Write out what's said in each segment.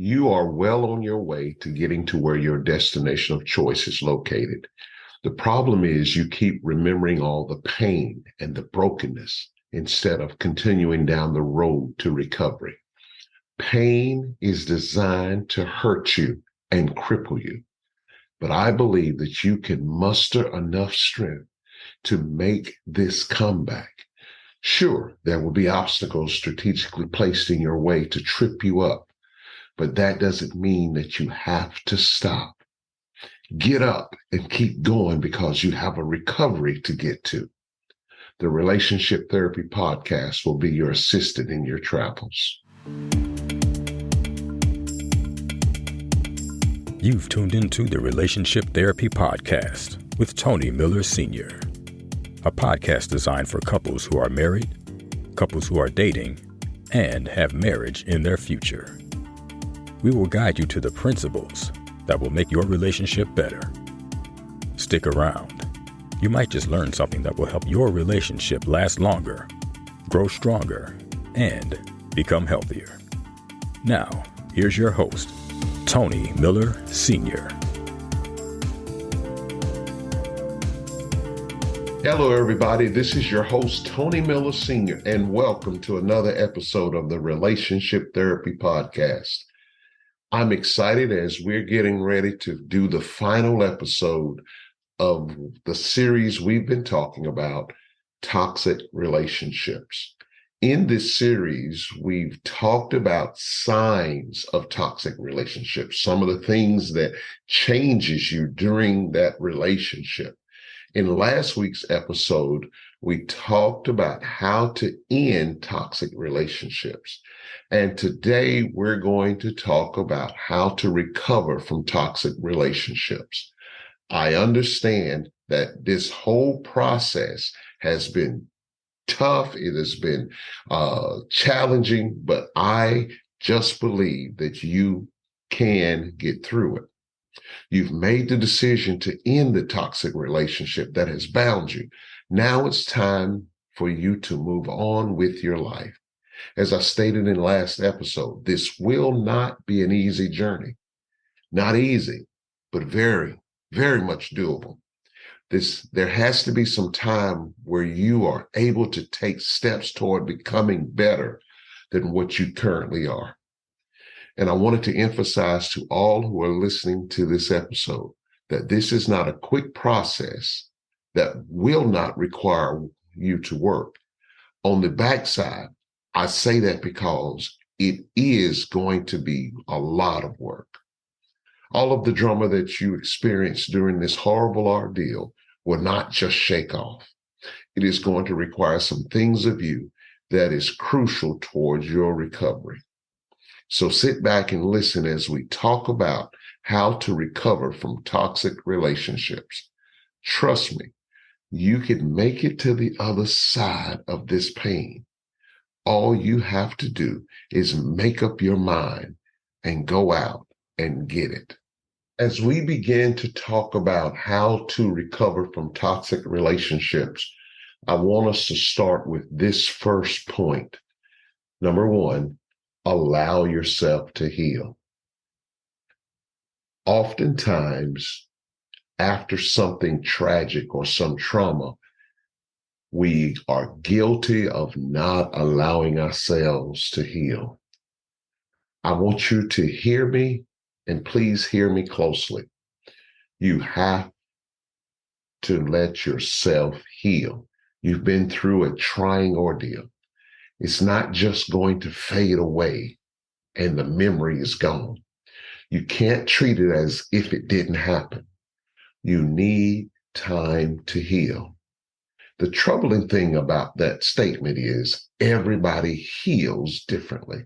You are well on your way to getting to where your destination of choice is located. The problem is you keep remembering all the pain and the brokenness instead of continuing down the road to recovery. Pain is designed to hurt you and cripple you. But I believe that you can muster enough strength to make this comeback. Sure, there will be obstacles strategically placed in your way to trip you up, but that doesn't mean that you have to stop. Get up and keep going because you have a recovery to get to. The Relationship Therapy Podcast will be your assistant in your travels. You've tuned into the Relationship Therapy Podcast with Tony Miller Sr., a podcast designed for couples who are married, couples who are dating, and have marriage in their future. We will guide you to the principles that will make your relationship better. Stick around. You might just learn something that will help your relationship last longer, grow stronger, and become healthier. Now, here's your host, Tony Miller Sr. Hello, everybody. This is your host, Tony Miller Sr., and welcome to another episode of the Relationship Therapy Podcast. I'm excited as we're getting ready to do the final episode of the series we've been talking about, toxic relationships. In this series, we've talked about signs of toxic relationships, some of the things that changes you during that relationship. In last week's episode, we talked about how to end toxic relationships. And today we're going to talk about how to recover from toxic relationships. I understand that this whole process has been tough. It has been challenging, but I just believe that you can get through it. You've made the decision to end the toxic relationship that has bound you. Now it's time for you to move on with your life. As I stated in last episode, this will not be an easy journey. Not easy, but very, very much doable. There has to be some time where you are able to take steps toward becoming better than what you currently are. And I wanted to emphasize to all who are listening to this episode that this is not a quick process that will not require you to work. On the backside, I say that because it is going to be a lot of work. All of the drama that you experienced during this horrible ordeal will not just shake off. It is going to require some things of you that is crucial towards your recovery. So sit back and listen as we talk about how to recover from toxic relationships. Trust me, you can make it to the other side of this pain. All you have to do is make up your mind and go out and get it. As we begin to talk about how to recover from toxic relationships, I want us to start with this first point. Number one, allow yourself to heal. Oftentimes, after something tragic or some trauma, we are guilty of not allowing ourselves to heal. I want you to hear me, and please hear me closely. You have to let yourself heal. You've been through a trying ordeal. It's not just going to fade away and the memory is gone. You can't treat it as if it didn't happen. You need time to heal. The troubling thing about that statement is everybody heals differently.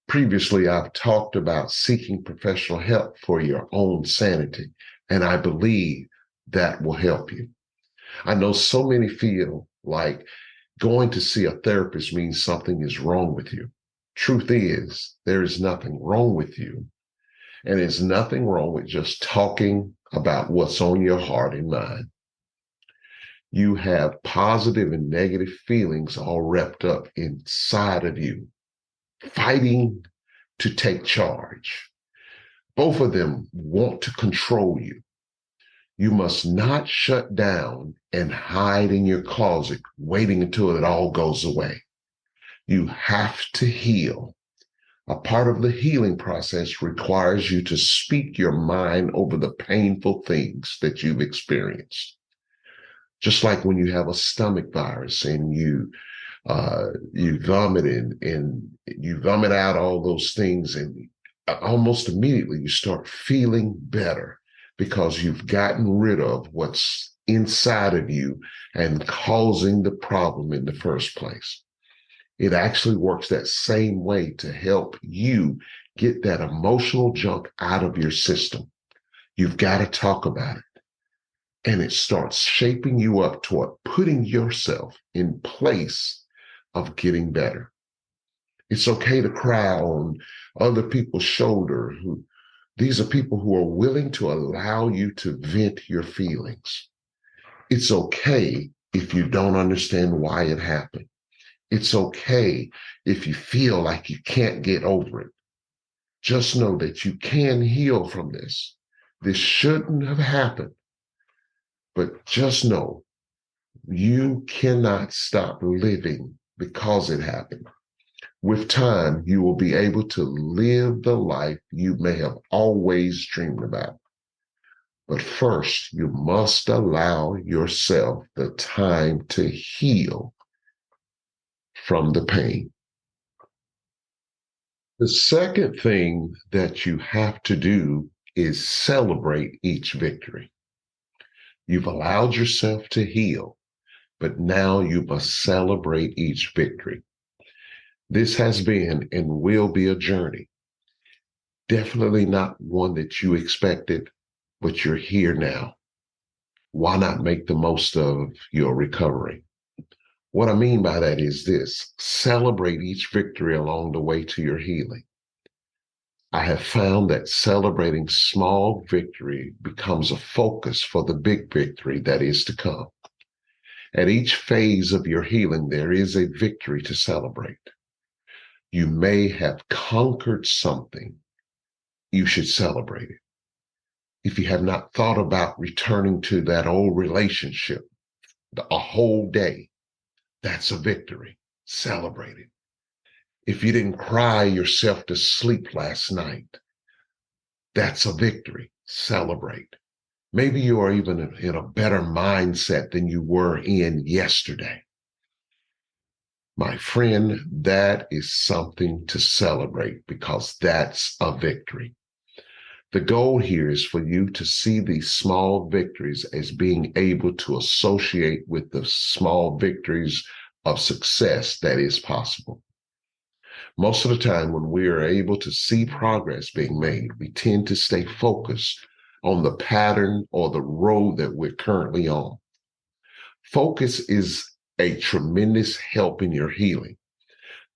Previously, I've talked about seeking professional help for your own sanity, and I believe that will help you. I know so many feel like going to see a therapist means something is wrong with you. Truth is, there is nothing wrong with you. And there's nothing wrong with just talking about what's on your heart and mind. You have positive and negative feelings all wrapped up inside of you, fighting to take charge. Both of them want to control you. You must not shut down and hide in your closet, waiting until it all goes away. You have to heal. A part of the healing process requires you to speak your mind over the painful things that you've experienced. Just like when you have a stomach virus and you vomit and you vomit out all those things, and almost immediately you start feeling better because you've gotten rid of what's inside of you and causing the problem in the first place. It actually works that same way to help you get that emotional junk out of your system. You've got to talk about it. And it starts shaping you up toward putting yourself in place of getting better. It's okay to cry on other people's shoulder. These are people who are willing to allow you to vent your feelings. It's okay if you don't understand why it happened. It's okay if you feel like you can't get over it. Just know that you can heal from this. This shouldn't have happened. But just know you cannot stop living because it happened. With time, you will be able to live the life you may have always dreamed about. But first, you must allow yourself the time to heal from the pain. The second thing that you have to do is celebrate each victory. You've allowed yourself to heal, but now you must celebrate each victory. This has been and will be a journey. Definitely not one that you expected, but you're here now. Why not make the most of your recovery? What I mean by that is this: celebrate each victory along the way to your healing. I have found that celebrating small victory becomes a focus for the big victory that is to come. At each phase of your healing, there is a victory to celebrate. You may have conquered something. You should celebrate it. If you have not thought about returning to that old relationship a whole day, that's a victory. Celebrate it. If you didn't cry yourself to sleep last night, that's a victory. Celebrate. Maybe you are even in a better mindset than you were in yesterday. My friend, that is something to celebrate because that's a victory. The goal here is for you to see these small victories as being able to associate with the small victories of success that is possible. Most of the time, when we are able to see progress being made, we tend to stay focused on the pattern or the road that we're currently on. Focus is a tremendous help in your healing.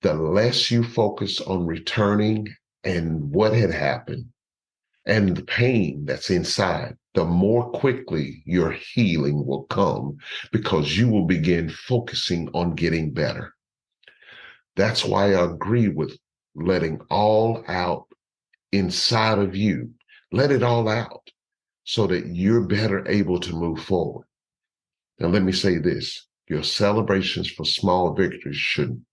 The less you focus on returning and what had happened and the pain that's inside, the more quickly your healing will come because you will begin focusing on getting better. That's why I agree with letting all out inside of you. Let it all out so that you're better able to move forward. Now, let me say this. Your celebrations for small victories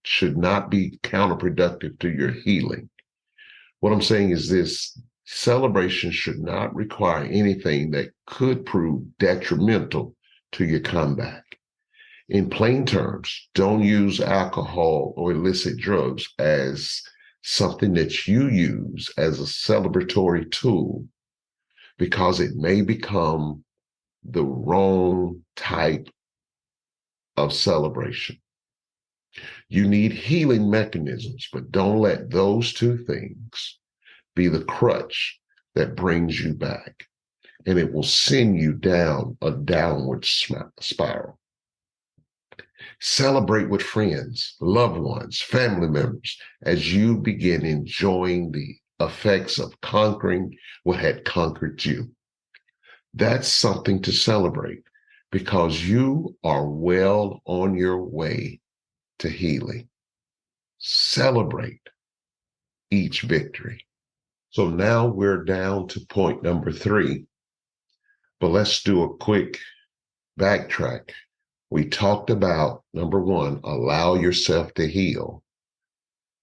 should not be counterproductive to your healing. What I'm saying is this: celebration should not require anything that could prove detrimental to your comeback. In plain terms, don't use alcohol or illicit drugs as something that you use as a celebratory tool, because it may become the wrong type of celebration. You need healing mechanisms, but don't let those two things be the crutch that brings you back, and it will send you down a downward spiral. Celebrate with friends, loved ones, family members as you begin enjoying the effects of conquering what had conquered you. That's something to celebrate because you are well on your way to healing. Celebrate each victory. So now we're down to point number 3, but let's do a quick backtrack. We talked about number 1, allow yourself to heal.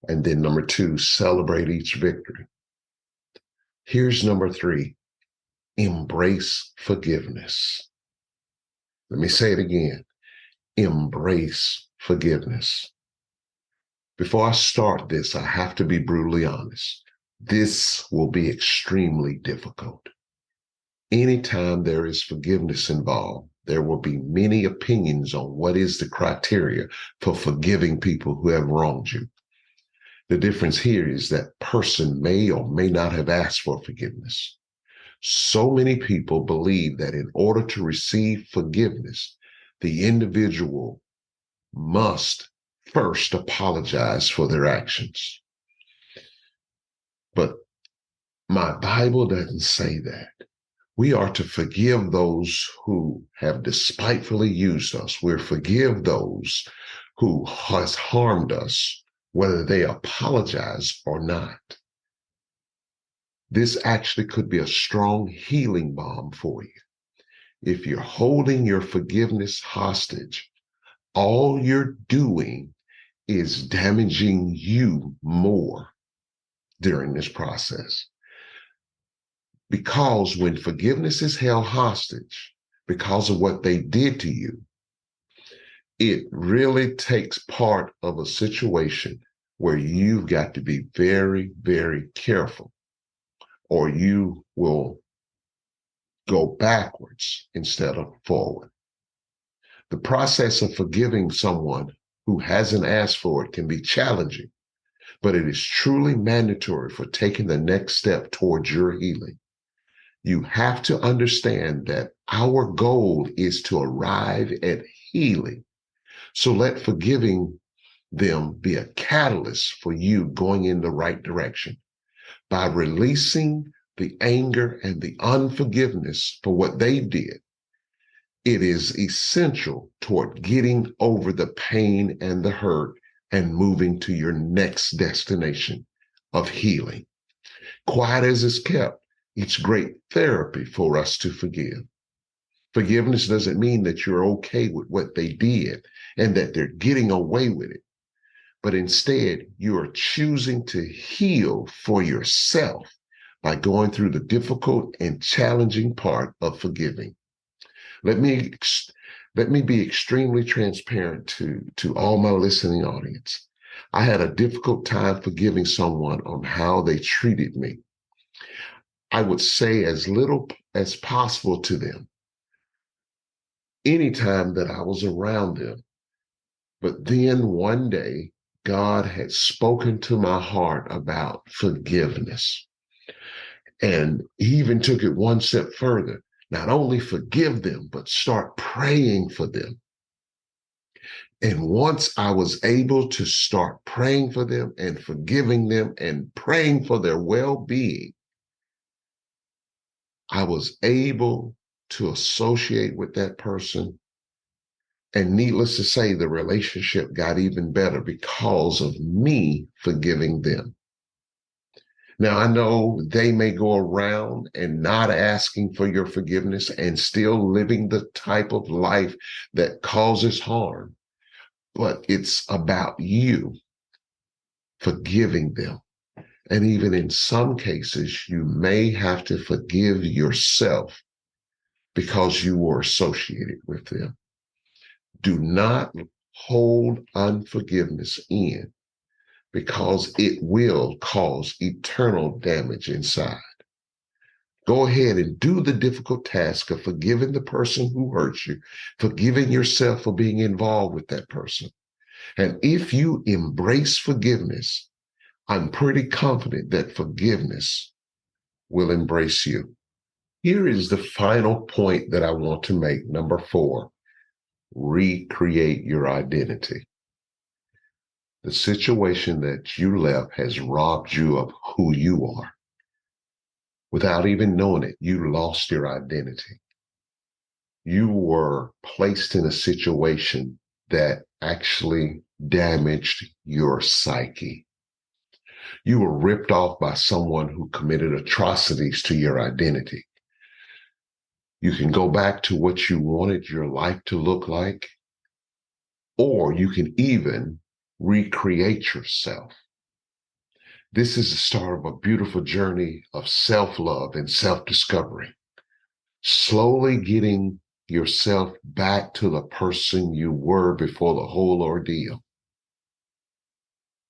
And then number 2, celebrate each victory. Here's number 3, embrace forgiveness. Let me say it again. Embrace forgiveness. Before I start this, I have to be brutally honest. This will be extremely difficult. Anytime there is forgiveness involved, there will be many opinions on what is the criteria for forgiving people who have wronged you. The difference here is that person may or may not have asked for forgiveness. So many people believe that in order to receive forgiveness, the individual must first apologize for their actions. But my Bible doesn't say that. We are to forgive those who have despitefully used us. We're to forgive those who has harmed us, whether they apologize or not. This actually could be a strong healing balm for you. If you're holding your forgiveness hostage, all you're doing is damaging you more during this process. Because when forgiveness is held hostage because of what they did to you, it really takes part of a situation where you've got to be very, very careful, or you will go backwards instead of forward. The process of forgiving someone who hasn't asked for it can be challenging, but it is truly mandatory for taking the next step towards your healing. You have to understand that our goal is to arrive at healing. So let forgiving them be a catalyst for you going in the right direction. By releasing the anger and the unforgiveness for what they did, it is essential toward getting over the pain and the hurt and moving to your next destination of healing. Quiet as it's kept, it's great therapy for us to forgive. Forgiveness doesn't mean that you're okay with what they did and that they're getting away with it. But instead, you are choosing to heal for yourself by going through the difficult and challenging part of forgiving. Let me be extremely transparent to all my listening audience. I had a difficult time forgiving someone on how they treated me. I would say as little as possible to them anytime that I was around them. But then one day, God had spoken to my heart about forgiveness. And he even took it one step further. Not only forgive them, but start praying for them. And once I was able to start praying for them and forgiving them and praying for their well-being, I was able to associate with that person. And needless to say, the relationship got even better because of me forgiving them. Now, I know they may go around and not asking for your forgiveness and still living the type of life that causes harm, but it's about you forgiving them. And even in some cases, you may have to forgive yourself because you were associated with them. Do not hold unforgiveness in, because it will cause eternal damage inside. Go ahead and do the difficult task of forgiving the person who hurt you, forgiving yourself for being involved with that person. And if you embrace forgiveness, I'm pretty confident that forgiveness will embrace you. Here is the final point that I want to make. Number 4, recreate your identity. The situation that you left has robbed you of who you are. Without even knowing it, you lost your identity. You were placed in a situation that actually damaged your psyche. You were ripped off by someone who committed atrocities to your identity. You can go back to what you wanted your life to look like, or you can even recreate yourself. This is the start of a beautiful journey of self-love and self-discovery. Slowly getting yourself back to the person you were before the whole ordeal.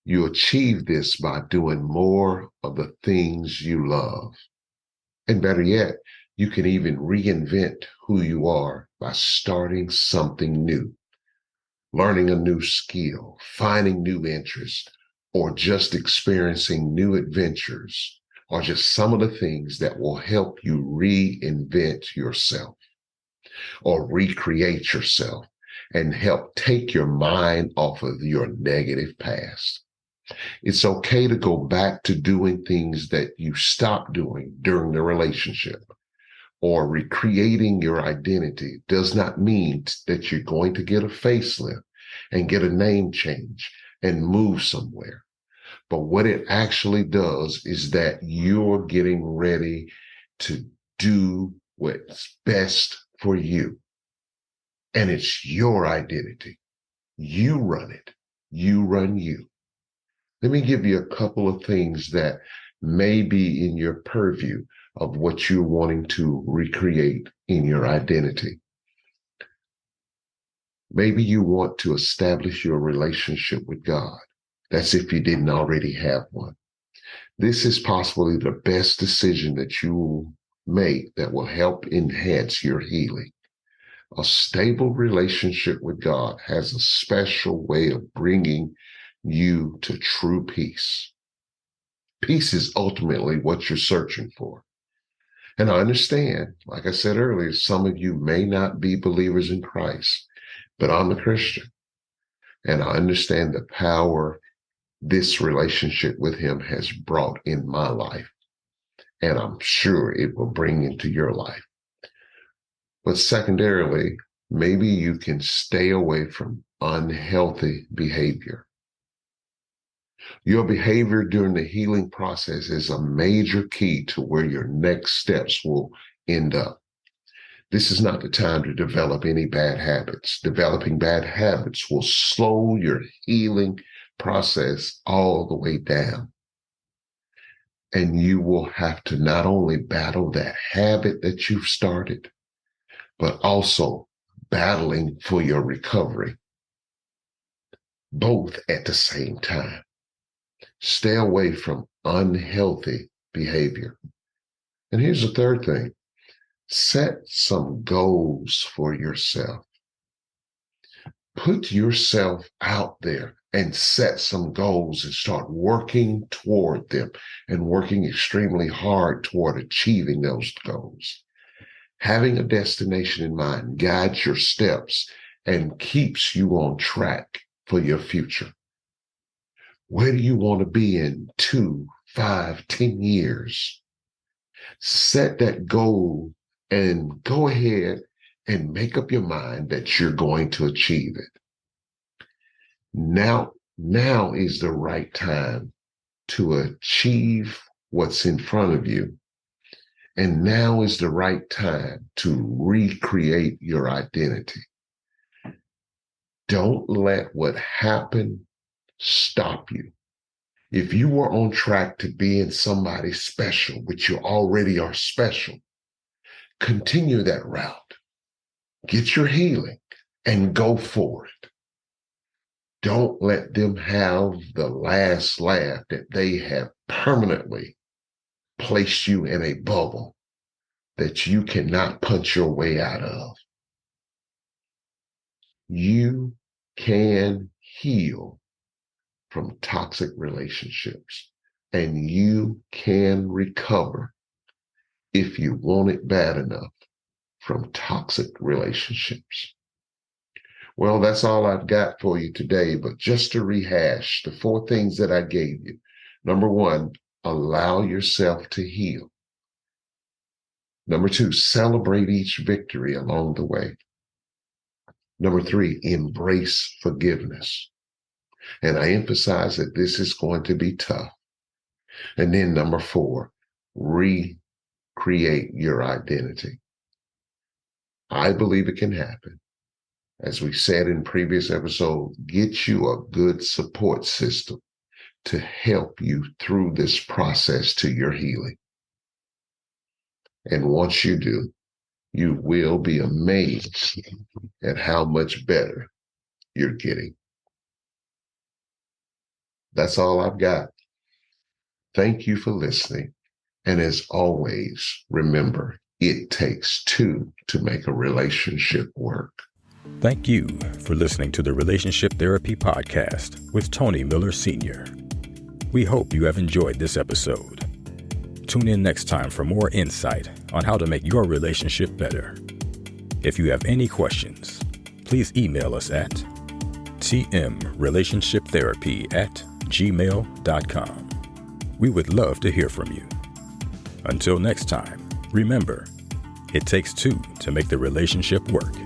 You achieve this by doing more of the things you love. And better yet, you can even reinvent who you are by starting something new, learning a new skill, finding new interests, or just experiencing new adventures are just some of the things that will help you reinvent yourself or recreate yourself and help take your mind off of your negative past. It's okay to go back to doing things that you stopped doing during the relationship, or recreating your identity does not mean that you're going to get a facelift and get a name change and move somewhere. But what it actually does is that you're getting ready to do what's best for you. And it's your identity. You run it. You run you. Let me give you a couple of things that may be in your purview of what you're wanting to recreate in your identity. Maybe you want to establish your relationship with God. That's if you didn't already have one. This is possibly the best decision that you will make that will help enhance your healing. A stable relationship with God has a special way of bringing you to true peace. Peace is ultimately what you're searching for. And I understand, like I said earlier, some of you may not be believers in Christ, but I'm a Christian. And I understand the power this relationship with him has brought in my life. And I'm sure it will bring into your life. But secondarily, maybe you can stay away from unhealthy behavior. Your behavior during the healing process is a major key to where your next steps will end up. This is not the time to develop any bad habits. Developing bad habits will slow your healing process all the way down. And you will have to not only battle that habit that you've started, but also battling for your recovery, both at the same time. Stay away from unhealthy behavior. And here's the third thing. Set some goals for yourself. Put yourself out there and set some goals and start working toward them and working extremely hard toward achieving those goals. Having a destination in mind guides your steps and keeps you on track for your future. Where do you want to be in 2, 5, 10 years? Set that goal and go ahead and make up your mind that you're going to achieve it. Now is the right time to achieve what's in front of you. And now is the right time to recreate your identity. Don't let what happened stop you. If you were on track to being somebody special, which you already are special, continue that route. Get your healing and go for it. Don't let them have the last laugh that they have permanently placed you in a bubble that you cannot punch your way out of. You can heal from toxic relationships, and you can recover if you want it bad enough from toxic relationships. Well, that's all I've got for you today, but just to rehash the 4 things that I gave you. Number 1, allow yourself to heal. Number 2, celebrate each victory along the way. Number 3, embrace forgiveness. And I emphasize that this is going to be tough. And then number 4, recreate your identity. I believe it can happen. As we said in previous episode, get you a good support system to help you through this process to your healing. And once you do, you will be amazed at how much better you're getting. That's all I've got. Thank you for listening. And as always, remember, it takes 2 to make a relationship work. Thank you for listening to the Relationship Therapy Podcast with Tony Miller Sr. We hope you have enjoyed this episode. Tune in next time for more insight on how to make your relationship better. If you have any questions, please email us at tmrelationshiptherapy@gmail.com. We would love to hear from you. Until next time, remember, it takes 2 to make the relationship work.